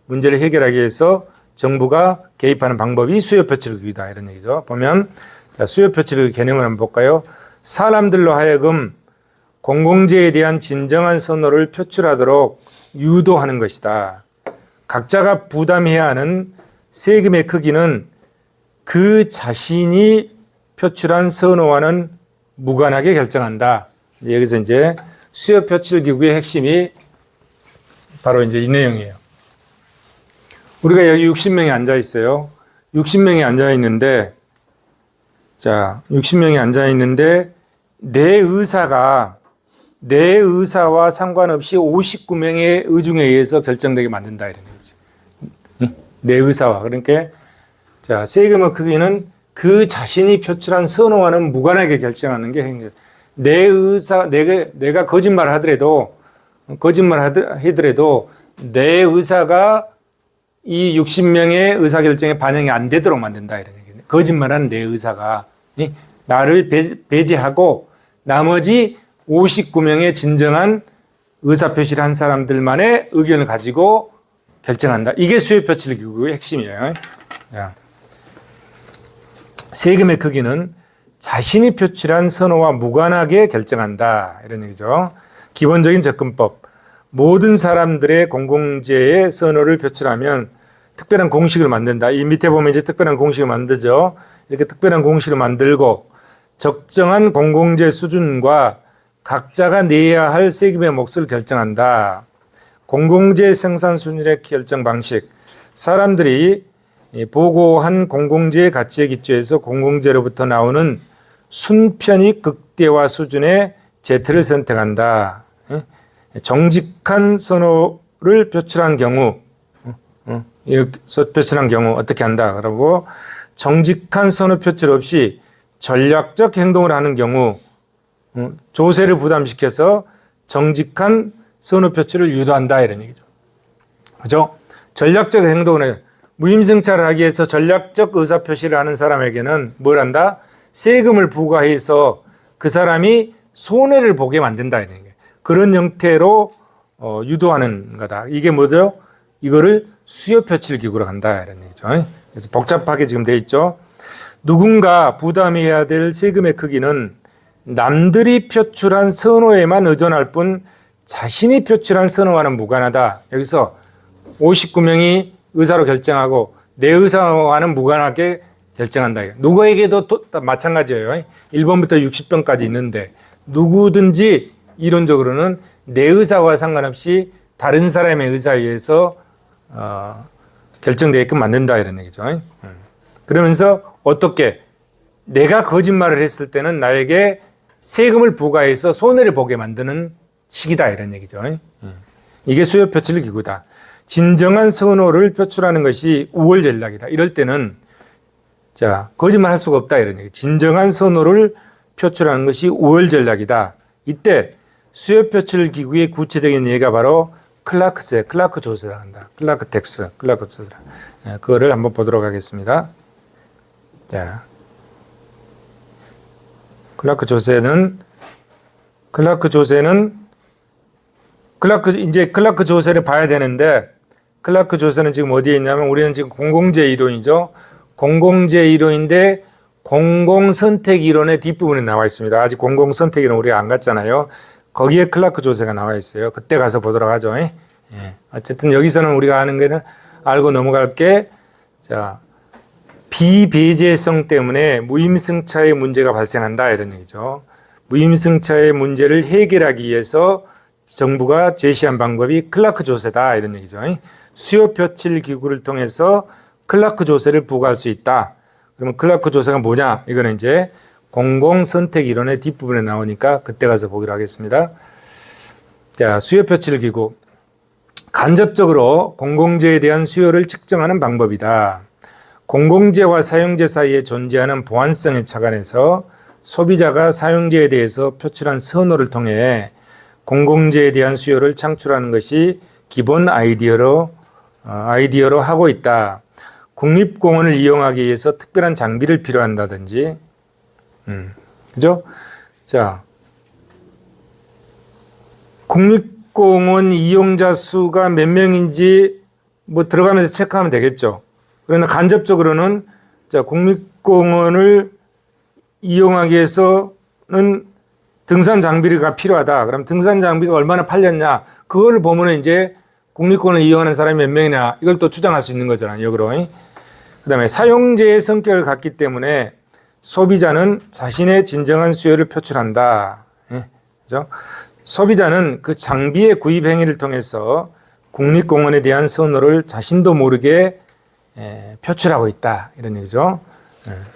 S1: 문제를 해결하기 위해서 정부가 개입하는 방법이 수요 표출 기구다. 이런 얘기죠. 보면 자, 수요 표출 개념을 한번 볼까요? 사람들로 하여금 공공재에 대한 진정한 선호를 표출하도록 유도하는 것이다. 각자가 부담해야 하는 세금의 크기는 그 자신이 표출한 선호와는 무관하게 결정한다. 여기서 이제 수요 표출 기구의 핵심이 바로 이제 이 내용이에요. 우리가 여기 60명이 앉아 있어요. 60명이 앉아 있는데, 자, 60명이 앉아 있는데, 내 의사와 상관없이 59명의 의중에 의해서 결정되게 만든다. 이런 거죠. 내 의사와. 그러니까, 자, 세금의 크기는 그 자신이 표출한 선호와는 무관하게 결정하는 게 행위. 내가 거짓말을 하더라도 내 의사가 이 60명의 의사결정에 반영이 안 되도록 만든다. 이런 얘기예요. 거짓말하는 내 의사가 나를 배제하고 나머지 59명의 진정한 의사표시를 한 사람들만의 의견을 가지고 결정한다. 이게 수요표출 기구의 핵심이에요. 세금의 크기는 자신이 표출한 선호와 무관하게 결정한다. 이런 얘기죠. 기본적인 접근법. 모든 사람들의 공공재의 선호를 표출하면 특별한 공식을 만든다. 이 밑에 보면 이제 특별한 공식을 만들죠. 이렇게 특별한 공식을 만들고 적정한 공공재 수준과 각자가 내야 할 세금의 몫을 결정한다. 공공재 생산 수준의 결정 방식. 사람들이 보고한 공공재의 가치에 기초해서 공공재로부터 나오는 순편익 극대화 수준의 제트를 선택한다. 정직한 선호를 표출한 경우, 이렇게 표출한 경우 어떻게 한다. 그러고 정직한 선호 표출 없이 전략적 행동을 하는 경우, 조세를 부담시켜서 정직한 선호 표출을 유도한다. 이런 얘기죠. 그죠? 전략적 행동을 해요. 무임승차를 하기 위해서 전략적 의사표시를 하는 사람에게는 뭘 한다? 세금을 부과해서 그 사람이 손해를 보게 만든다. 이런 얘기예요. 그런 형태로 유도하는 거다. 이게 뭐죠? 이거를 수요표출 기구로 한다. 이런 얘기죠. 그래서 복잡하게 지금 돼 있죠. 누군가 부담해야 될 세금의 크기는 남들이 표출한 선호에만 의존할 뿐 자신이 표출한 선호와는 무관하다. 여기서 59명이 의사로 결정하고 내 의사와는 무관하게 결정한다. 누구에게도 마찬가지예요. 1번부터 60번까지 있는데 누구든지 이론적으로는 내 의사와 상관없이 다른 사람의 의사에 의해서 결정되게끔 만든다. 이런 얘기죠. 그러면서 어떻게 내가 거짓말을 했을 때는 나에게 세금을 부과해서 손해를 보게 만드는 식이다. 이런 얘기죠. 이게 수요 표출 기구다. 진정한 선호를 표출하는 것이 우월 전략이다. 이럴 때는 자, 거짓말 할 수가 없다. 이런 얘기. 진정한 선호를 표출하는 것이 우월 전략이다. 이때 수요 표출 기구의 구체적인 예가 바로 클라크 조세라 한다. 클라크 조세라. 그거를 한번 보도록 하겠습니다. 자, 클라크 조세는 이제 클라크 조세를 봐야 되는데, 클라크 조세는 지금 어디에 있냐면, 우리는 지금 공공재 이론이죠. 공공재 이론인데 공공선택 이론의 뒷부분에 나와 있습니다. 아직 공공선택 이론 우리가 안 갔잖아요. 거기에 클라크 조세가 나와 있어요. 그때 가서 보도록 하죠. 예. 어쨌든 여기서는 우리가 아는 거는 알고 넘어갈 게, 자, 비배제성 때문에 무임승차의 문제가 발생한다 이런 얘기죠. 무임승차의 문제를 해결하기 위해서 정부가 제시한 방법이 클라크 조세다 이런 얘기죠. 수요 표출 기구를 통해서 클라크 조세를 부과할 수 있다. 그러면 클라크 조세가 뭐냐? 이거는 이제 공공선택 이론의 뒷부분에 나오니까 그때 가서 보기로 하겠습니다. 자, 수요 표출 기구. 간접적으로 공공재에 대한 수요를 측정하는 방법이다. 공공재와 사용재 사이에 존재하는 보완성에 착안해서 소비자가 사용재에 대해서 표출한 선호를 통해 공공재에 대한 수요를 창출하는 것이 기본 아이디어로 하고 있다. 국립공원을 이용하기 위해서 특별한 장비를 필요한다든지, 그죠? 자, 국립공원 이용자 수가 몇 명인지 뭐 들어가면서 체크하면 되겠죠. 그러나 간접적으로는, 자, 국립공원을 이용하기 위해서는 등산 장비가 필요하다. 그럼 등산 장비가 얼마나 팔렸냐? 그걸 보면 이제 국립공원을 이용하는 사람이 몇 명이냐? 이걸 또 추정할 수 있는 거잖아요. 역으로. 그 다음에 사용재의 성격을 갖기 때문에 소비자는 자신의 진정한 수요를 표출한다. 그죠? 소비자는 그 장비의 구입 행위를 통해서 국립공원에 대한 선호를 자신도 모르게 표출하고 있다. 이런 얘기죠.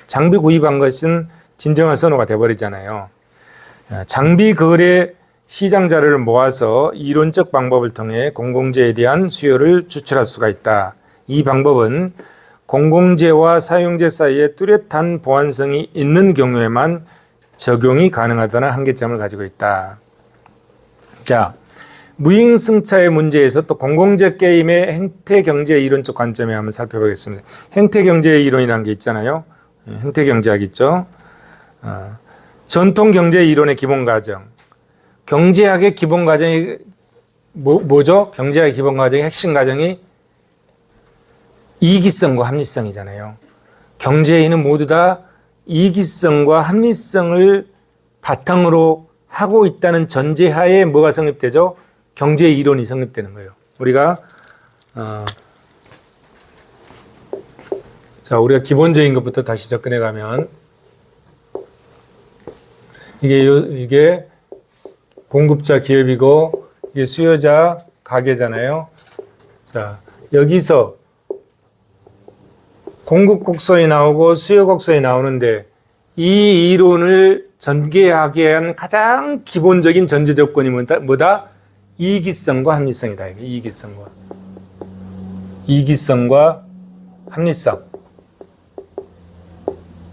S1: 장비 구입한 것은 진정한 선호가 돼버리잖아요. 장비 거래 시장 자료를 모아서 이론적 방법을 통해 공공재에 대한 수요를 추출할 수가 있다. 이 방법은 공공재와 사용재 사이에 뚜렷한 보완성이 있는 경우에만 적용이 가능하다는 한계점을 가지고 있다. 자, 무임승차의 문제에서 또 공공재 게임의 행태경제 이론적 관점에 한번 살펴보겠습니다. 행태경제 이론이라는 게 있잖아요. 행태경제학 있죠. 전통경제 이론의 기본 과정. 경제학의 기본 과정이 뭐죠? 경제학의 기본 과정의 핵심 과정이 이기성과 합리성이잖아요. 경제인은 모두 다 이기성과 합리성을 바탕으로 하고 있다는 전제하에 뭐가 성립되죠? 경제 이론이 성립되는 거예요. 우리가 기본적인 것부터 다시 접근해 가면, 이게 공급자 기업이고, 이게 수요자 가게잖아요. 자, 여기서 공급 곡선이 나오고 수요 곡선이 나오는데, 이 이론을 전개하기 위한 가장 기본적인 전제 조건이 뭐다? 이기성과 합리성이다. 이기성과 합리성.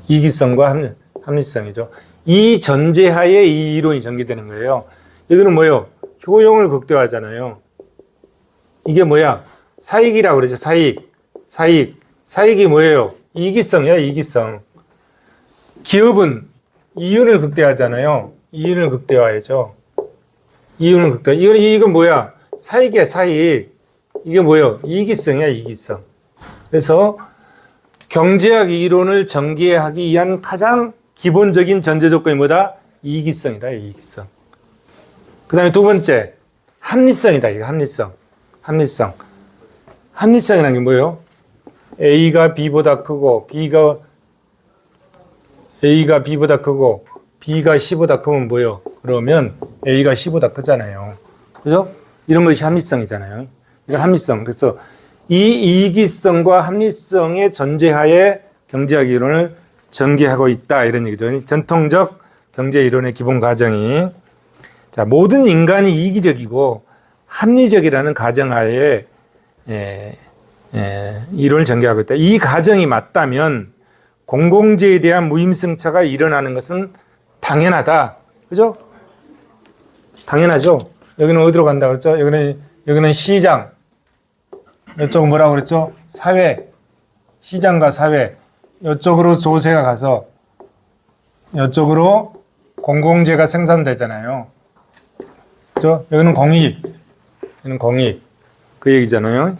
S1: 이기성과 합리성이죠. 이 전제하에 이 이론이 전개되는 거예요. 여기는 뭐예요? 효용을 극대화하잖아요. 이게 뭐야? 사익이라고 그러죠. 사익이 뭐예요? 이기성이야, 이기성. 기업은 이윤을 극대화하잖아요. 이윤을 극대화해죠. 이건 뭐야? 사익이야, 사익. 이게 뭐예요? 이기성이야, 이기성. 그래서 경제학 이론을 전개하기 위한 가장 기본적인 전제 조건이 뭐다? 이기성이다, 이기성. 그 다음에 두 번째, 합리성이다, 이거 합리성. 합리성이라는 게 뭐예요? A가 B보다 크고, A가 B보다 크고, B가 C보다 크면 뭐예요? 그러면 A가 C보다 크잖아요. 그죠? 이런 것이 합리성이잖아요. 이건 합리성. 그래서 이 이기성과 합리성의 전제하에 경제학 이론을 전개하고 있다. 이런 얘기죠. 전통적 경제 이론의 기본 가정이, 자, 모든 인간이 이기적이고 합리적이라는 가정하에 이론을 전개하고 있다. 이 가정이 맞다면 공공재에 대한 무임승차가 일어나는 것은 당연하다. 그죠? 당연하죠. 여기는 어디로 간다고 그랬죠? 여기는 시장. 이쪽은 뭐라고 그랬죠? 사회. 시장과 사회. 이쪽으로 조세가 가서 이쪽으로 공공재가 생산되잖아요. 그죠? 여기는 공익. 여기는 공익. 그 얘기잖아요.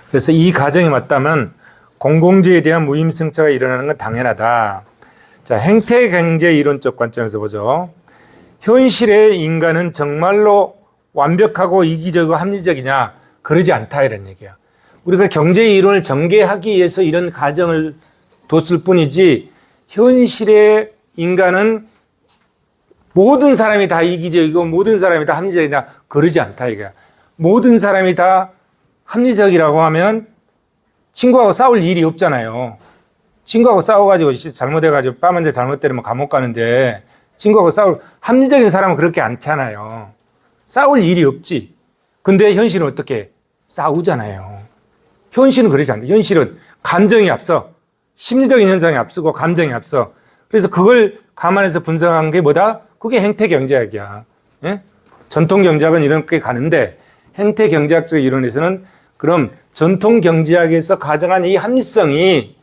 S1: 그래서 이 가정이 맞다면 공공재에 대한 무임승차가 일어나는 건 당연하다. 자, 행태경제 이론적 관점에서 보죠. 현실의 인간은 정말로 완벽하고 이기적이고 합리적이냐? 그러지 않다 이런 얘기야. 우리가 경제 이론을 전개하기 위해서 이런 가정을 뒀을 뿐이지 현실의 인간은 모든 사람이 다 이기적이고 모든 사람이 다 합리적이냐? 그러지 않다 이거야. 모든 사람이 다 합리적이라고 하면 친구하고 싸울 일이 없잖아요. 친구하고 싸워가지고 잘못해가지고 뺨 한 대 잘못 때리면 감옥 가는데 친구하고 합리적인 사람은 그렇게 않잖아요. 싸울 일이 없지. 근데 현실은 어떻게? 싸우잖아요. 현실은 그러지 않다. 현실은 감정이 앞서. 심리적인 현상이 앞서고 감정이 앞서. 그래서 그걸 감안해서 분석한 게 뭐다? 그게 행태경제학이야. 예? 전통경제학은 이렇게 가는데 행태경제학적 이론에서는 그럼 전통경제학에서 가정한 이 합리성이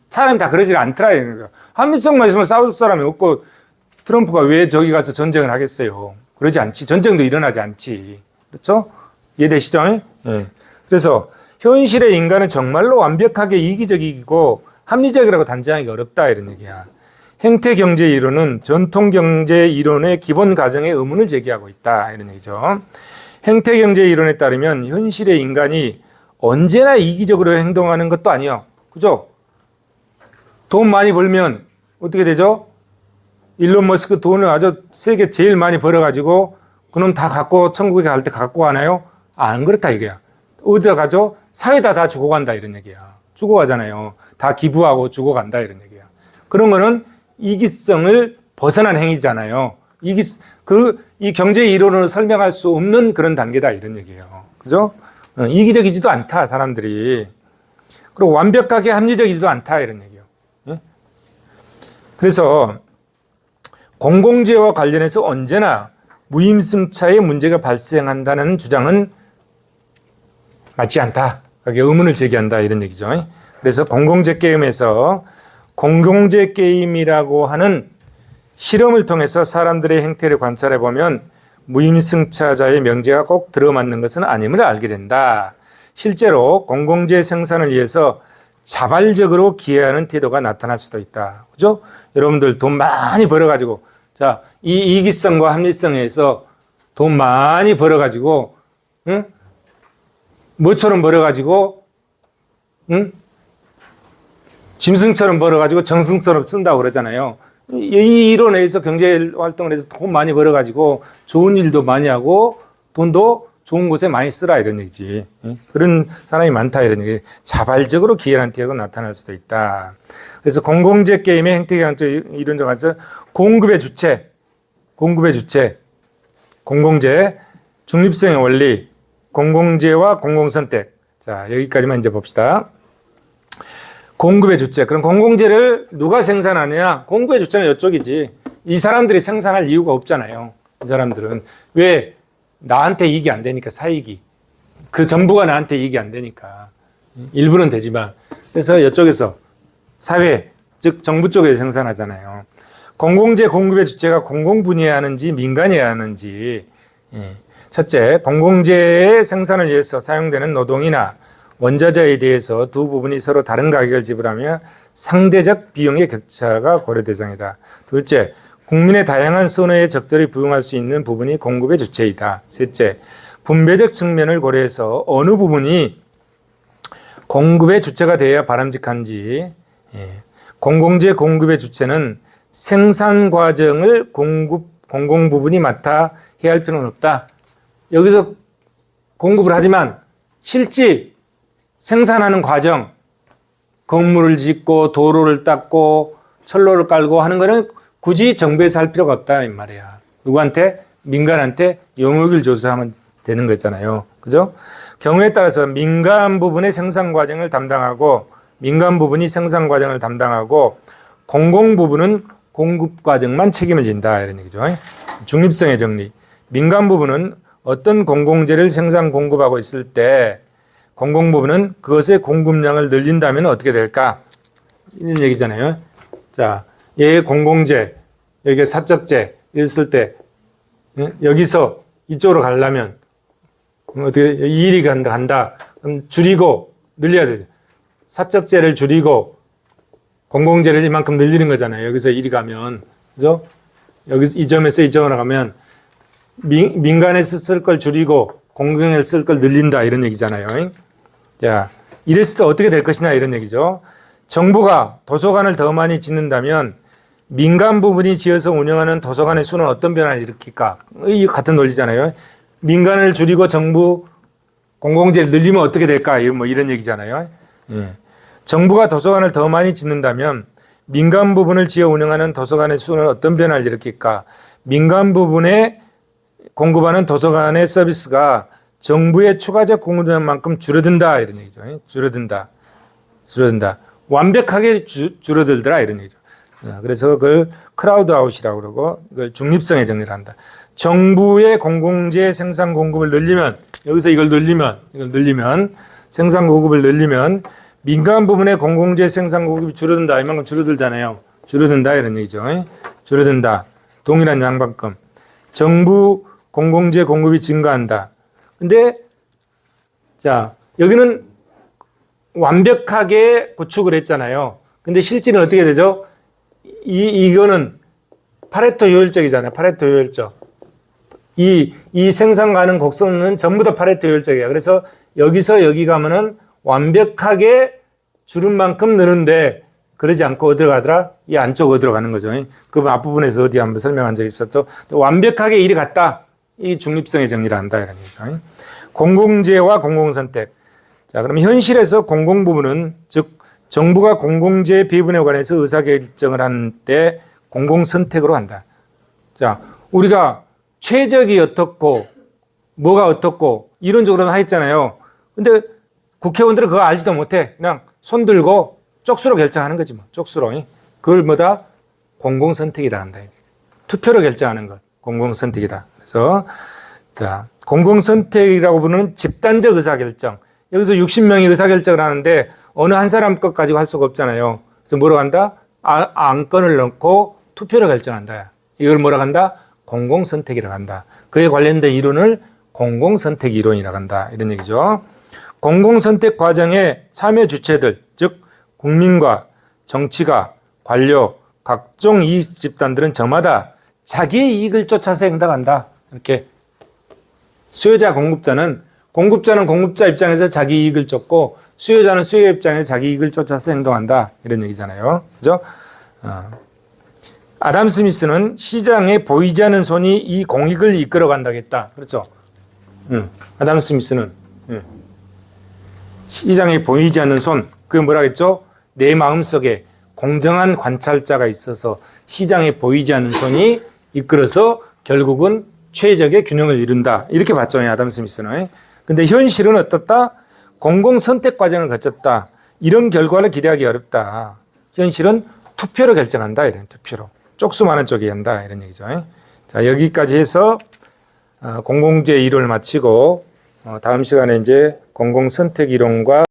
S1: 사람이 다 그러지 않더라. 합리성만 있으면 싸울 사람이 없고 트럼프가 왜 저기 가서 전쟁을 하겠어요? 그러지 않지. 전쟁도 일어나지 않지. 그렇죠? 이해되시죠? 네. 그래서 현실의 인간은 정말로 완벽하게 이기적이고 합리적이라고 단정하기 어렵다 이런 얘기야. 행태경제 이론은 전통경제 이론의 기본 가정에 의문을 제기하고 있다 이런 얘기죠. 행태경제 이론에 따르면 현실의 인간이 언제나 이기적으로 행동하는 것도 아니요. 그죠? 돈 많이 벌면 어떻게 되죠? 일론 머스크 돈을 아주 세계 제일 많이 벌어가지고 그놈 다 갖고 천국에 갈 때 갖고 가나요? 안 그렇다 이거야. 어디다 가죠? 사회다 다 주고 간다 이런 얘기야. 주고 가잖아요. 다 기부하고 주고 간다 이런 얘기야. 그런 거는 이기성을 벗어난 행위잖아요. 이 경제 이론으로 설명할 수 없는 그런 단계다 이런 얘기예요. 그죠? 이기적이지도 않다 사람들이. 그리고 완벽하게 합리적이지도 않다 이런 얘기예요. 그래서 공공재와 관련해서 언제나 무임승차의 문제가 발생한다는 주장은 맞지 않다. 그게 의문을 제기한다 이런 얘기죠. 그래서 공공재 게임에서 공공재 게임이라고 하는 실험을 통해서 사람들의 행태를 관찰해 보면 무임승차자의 명제가 꼭 들어맞는 것은 아님을 알게 된다. 실제로 공공재 생산을 위해서 자발적으로 기여하는 태도가 나타날 수도 있다. 그죠? 여러분들 돈 많이 벌어가지고, 자, 이 이기성과 합리성에서 돈 많이 벌어가지고, 응? 뭐처럼 벌어가지고, 응? 짐승처럼 벌어가지고 정승처럼 쓴다고 그러잖아요. 이 이론에서 경제 활동을 해서 돈 많이 벌어가지고 좋은 일도 많이 하고 돈도 좋은 곳에 많이 쓰라 이런 얘기지. 그런 사람이 많다 이런 얘기. 자발적으로 기여하는 태도가 나타날 수도 있다. 그래서 공공재 게임의 행태경제 이론적 관점 공급의 주체, 공공재, 중립성의 원리, 공공재와 공공선택. 자, 여기까지만 이제 봅시다. 공급의 주체. 그럼 공공재를 누가 생산하느냐? 공급의 주체는 이쪽이지. 이 사람들이 생산할 이유가 없잖아요. 이 사람들은. 왜? 나한테 이익이 안 되니까, 사익이. 그 전부가 나한테 이익이 안 되니까. 일부는 되지만. 그래서 이쪽에서 사회, 즉 정부 쪽에서 생산하잖아요. 공공재 공급의 주체가 공공분야에 하는지 민간에 하는지. 첫째, 공공재의 생산을 위해서 사용되는 노동이나 원자재에 대해서 두 부분이 서로 다른 가격을 지불하며 상대적 비용의 격차가 고려 대상이다. 둘째, 국민의 다양한 선호에 적절히 부응할 수 있는 부분이 공급의 주체이다. 셋째, 분배적 측면을 고려해서 어느 부분이 공급의 주체가 되어야 바람직한지. 공공재 공급의 주체는 생산 과정을 공공 부분이 맡아 해야 할 필요는 없다. 여기서 공급을 하지만 실제 생산하는 과정, 건물을 짓고 도로를 닦고 철로를 깔고 하는 거는 굳이 정부에서 할 필요가 없다 이 말이야. 누구한테? 민간한테 영역을 조사하면 되는 거잖아요. 그죠? 경우에 따라서 민간 부분의 생산 과정을 담당하고 민간 부분이 생산 과정을 담당하고 공공 부분은 공급 과정만 책임을 진다 이런 얘기죠. 중립성의 정리. 민간 부분은 어떤 공공재를 생산 공급하고 있을 때 공공부문은 그것의 공급량을 늘린다면 어떻게 될까? 이런 얘기잖아요. 자, 얘 공공재, 여기가 사적재 이랬을 때 여기서 이쪽으로 가려면 어떻게 이 일이 간다. 그럼 줄이고 늘려야 되죠. 사적재를 줄이고 공공재를 이만큼 늘리는 거잖아요. 여기서 이리 가면 그죠? 여기 이 점에서 이 점으로 가면 민간에서 쓸 걸 줄이고 공공에서 쓸 걸 늘린다 이런 얘기잖아요. 자, 이랬을 때 어떻게 될 것이냐 이런 얘기죠. 정부가 도서관을 더 많이 짓는다면 민간 부분이 지어서 운영하는 도서관의 수는 어떤 변화를 일으킬까? 이 같은 논리잖아요. 민간을 줄이고 정부 공공재를 늘리면 어떻게 될까? 뭐 이런 얘기잖아요. 예. 정부가 도서관을 더 많이 짓는다면 민간 부분을 지어 운영하는 도서관의 수는 어떤 변화를 일으킬까? 민간 부분에 공급하는 도서관의 서비스가 정부의 추가적 공급량만큼 줄어든다 이런 얘기죠. 줄어든다. 완벽하게 줄어들더라 이런 얘기죠. 그래서 그걸 크라우드 아웃이라고 그러고 이걸 중립성의 정리를 한다. 정부의 공공재 생산 공급을 늘리면 여기서 이걸 늘리면 생산 공급을 늘리면 민간 부분의 공공재 생산 공급이 줄어든다. 이만큼 줄어들잖아요. 줄어든다 이런 얘기죠. 줄어든다. 동일한 양반큼. 정부 공공재 공급이 증가한다. 근데 자, 여기는 완벽하게 구축을 했잖아요. 근데 실제는 어떻게 되죠? 이거는 파레토 효율적이잖아요. 파레토 효율적. 이 생산 가능 곡선은 전부 다 파레토 효율적이야. 그래서 여기서 여기 가면은 완벽하게 줄은 만큼 느는데 그러지 않고 어디로 가더라? 이 안쪽으로 들어가는 거죠. 그 앞부분에서 어디 한번 설명한 적이 있었죠. 완벽하게 이리 갔다. 이 중립성의 정리를 한다. 이런 얘기죠. 공공재와 공공선택. 자, 그럼 현실에서 공공부문은 즉 정부가 공공재 배분에 관해서 의사결정을 하는 때 공공선택으로 한다. 자, 우리가 최적이 어떻고 뭐가 어떻고 이론적으로는 하였잖아요. 근데 국회의원들은 그거 알지도 못해. 그냥 손 들고 쪽수로 결정하는 거지 뭐. 쪽수로. 그걸 뭐다? 공공선택이다 한다. 투표로 결정하는 것. 공공선택이다. 그래서 자, 공공선택이라고 부르는 집단적 의사결정. 여기서 60명이 의사결정을 하는데 어느 한 사람 것 가지고 할 수가 없잖아요. 그래서 뭐라고 한다? 안건을 넣고 투표로 결정한다. 이걸 뭐라고 한다? 공공선택이라고 한다. 그에 관련된 이론을 공공선택 이론이라고 한다. 이런 얘기죠. 공공선택 과정의 참여 주체들, 즉 국민과 정치가, 관료, 각종 이익 집단들은 저마다 자기의 이익을 쫓아서 행동한다. 이렇게 수요자, 공급자는 공급자 입장에서 자기 이익을 쫓고 수요자는 수요 입장에서 자기 이익을 쫓아서 행동한다. 이런 얘기잖아요. 그죠? 아담 스미스는 시장에 보이지 않는 손이 이 공익을 이끌어 간다고 했다. 그렇죠? 아담 스미스는 시장에 보이지 않는 손, 그 뭐라 했죠? 내 마음속에 공정한 관찰자가 있어서 시장에 보이지 않는 손이 이끌어서 결국은 최적의 균형을 이룬다. 이렇게 봤죠. 아담 스미스는. 근데 현실은 어떻다? 공공선택 과정을 거쳤다. 이런 결과를 기대하기 어렵다. 현실은 투표로 결정한다. 이런 투표로. 쪽수 많은 쪽이 한다. 이런 얘기죠. 자, 여기까지 해서 공공재 이론을 마치고 다음 시간에 이제 공공선택 이론과